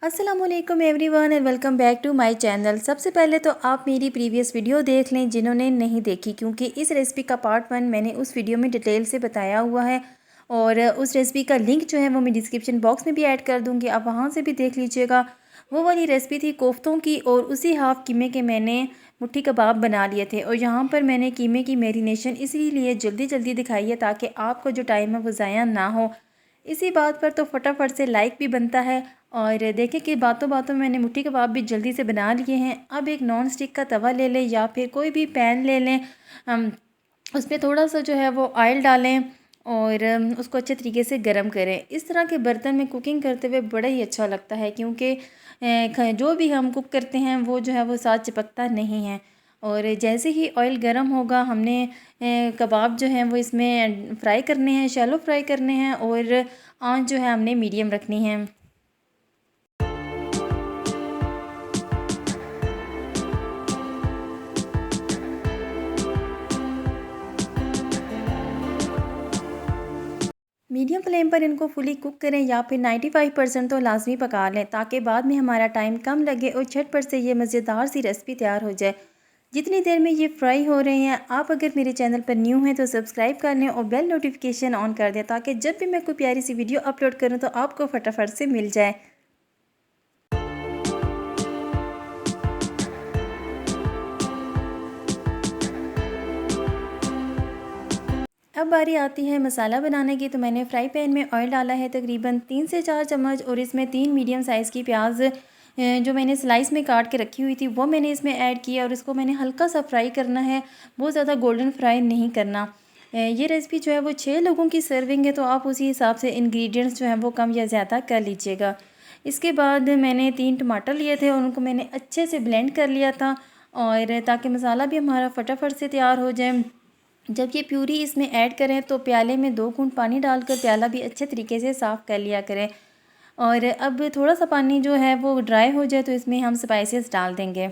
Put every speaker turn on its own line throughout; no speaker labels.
अस्सलामुअलैकुम everyone and welcome back to my channel. सबसे पहले तो आप मेरी प्रीवियस वीडियो देख लें जिन्होंने नहीं देखी, क्योंकि इस रेसिपी का पार्ट 1 मैंने उस वीडियो में डिटेल से बताया हुआ है और उस रेसिपी का लिंक जो है वो मैं डिस्क्रिप्शन बॉक्स में भी ऐड कर दूंगी, आप वहां से भी देख लीजिएगा। वो वाली रेसिपी थी कोफ्तों की और उसी हाफ कीमे के मैंने मुट्ठी कबाब बना लिए थे। और यहाँ पर मैंने कीमे की मैरिनेशन इसीलिए जल्दी जल्दी दिखाई है ताकि आपको जो टाइम है वो ज़ाया ना हो। इसी बात पर तो फटाफट से लाइक भी बनता है। और देखें कि बातों बातों में मैंने मुट्ठी कबाब भी जल्दी से बना लिए हैं। अब एक नॉन स्टिक का तवा ले लें या फिर कोई भी पैन ले लें, उसमें थोड़ा सा जो है वो ऑयल डालें और उसको अच्छे तरीके से गर्म करें। इस तरह के बर्तन में कुकिंग करते हुए बड़ा ही अच्छा लगता है, क्योंकि जो भी हम कुक करते हैं वो जो है वो साथ चिपकता नहीं है। और जैसे ही ऑयल गर्म होगा हमने कबाब जो हैं वो इसमें फ्राई करने हैं, शैलो फ्राई करने हैं और आंच जो है हमने मीडियम रखनी है। मीडियम फ्लेम पर इनको फुली कुक करें या फिर 95% तो लाजमी पका लें, ताकि बाद में हमारा टाइम कम लगे और झटपट से ये मज़ेदार सी रेसिपी तैयार हो जाए। जितनी देर में ये फ्राई हो रहे हैं, आप अगर मेरे चैनल पर न्यू हैं तो सब्सक्राइब कर लें और बेल नोटिफिकेशन ऑन कर दें, ताकि जब भी मैं कोई प्यारी सी वीडियो अपलोड करूँ तो आपको फटाफट से मिल जाए। अब बारी आती है मसाला बनाने की। तो मैंने फ्राई पैन में ऑयल डाला है तकरीबन 3 से 4 चम्मच और इसमें 3 मीडियम साइज़ की प्याज जो मैंने स्लाइस में काट के रखी हुई थी वो मैंने इसमें ऐड किया और इसको मैंने हल्का सा फ्राई करना है, बहुत ज़्यादा गोल्डन फ्राई नहीं करना। ये रेसिपी जो है वो 6 लोगों की सर्विंग है, तो आप उसी हिसाब से इंग्रेडिएंट्स जो हैं वो कम या ज़्यादा कर लीजिएगा। इसके बाद मैंने 3 टमाटर लिए थे और उनको मैंने अच्छे से ब्लेंड कर लिया था, और ताकि मसाला भी हमारा फटाफट से तैयार हो जाए। जब ये प्यूरी इसमें ऐड करें तो प्याले में 2 घूंट पानी डालकर प्याला भी अच्छे तरीके से साफ़ कर लिया करें। और अब थोड़ा सा पानी जो है वो ड्राई हो जाए तो इसमें हम स्पाइसेस डाल देंगे।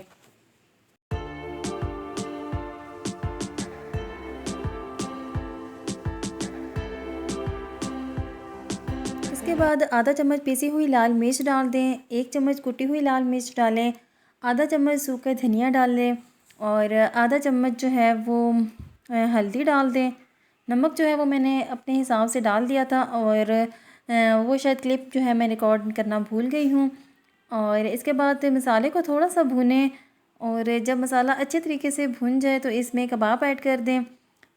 इसके बाद आधा चम्मच पीसी हुई लाल मिर्च डाल दें, 1 चम्मच कुटी हुई लाल मिर्च डालें, आधा चम्मच सूखा धनिया डाल लें और आधा चम्मच जो है वो हल्दी डाल दें। नमक जो है वो मैंने अपने हिसाब से डाल दिया था और वो शायद क्लिप जो है मैं रिकॉर्ड करना भूल गई हूँ। और इसके बाद मसाले को थोड़ा सा भूनें और जब मसाला अच्छे तरीके से भुन जाए तो इसमें कबाब ऐड कर दें।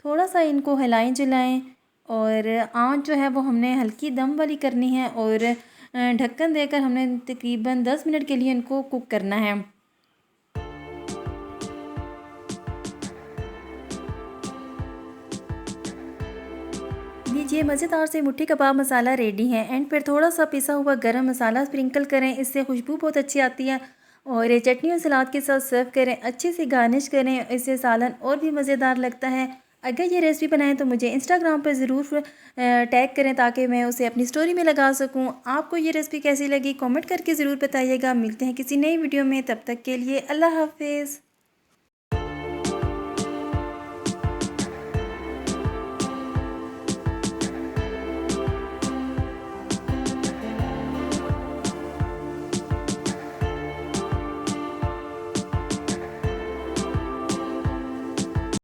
थोड़ा सा इनको हिलाएं जलाएं और आँच जो है वो हमने हल्की दम वाली करनी है और ढक्कन देकर हमने तकरीबन 10 मिनट के लिए इनको कुक करना है। लीजिए, मज़ेदार से मुट्ठी कबाब मसाला रेडी है। एंड फिर थोड़ा सा पिसा हुआ गरम मसाला स्प्रिंकल करें, इससे खुशबू बहुत अच्छी आती है। और ये चटनी और सलाद के साथ सर्व करें, अच्छे से गार्निश करें, इससे सालन और भी मज़ेदार लगता है। अगर ये रेसिपी बनाएं तो मुझे इंस्टाग्राम पर ज़रूर टैग करें ताकि मैं उसे अपनी स्टोरी में लगा सकूं। आपको ये रेसिपी कैसी लगी कमेंट करके ज़रूर बताइएगा। मिलते हैं किसी नई वीडियो में, तब तक के लिए अल्लाह हाफिज़।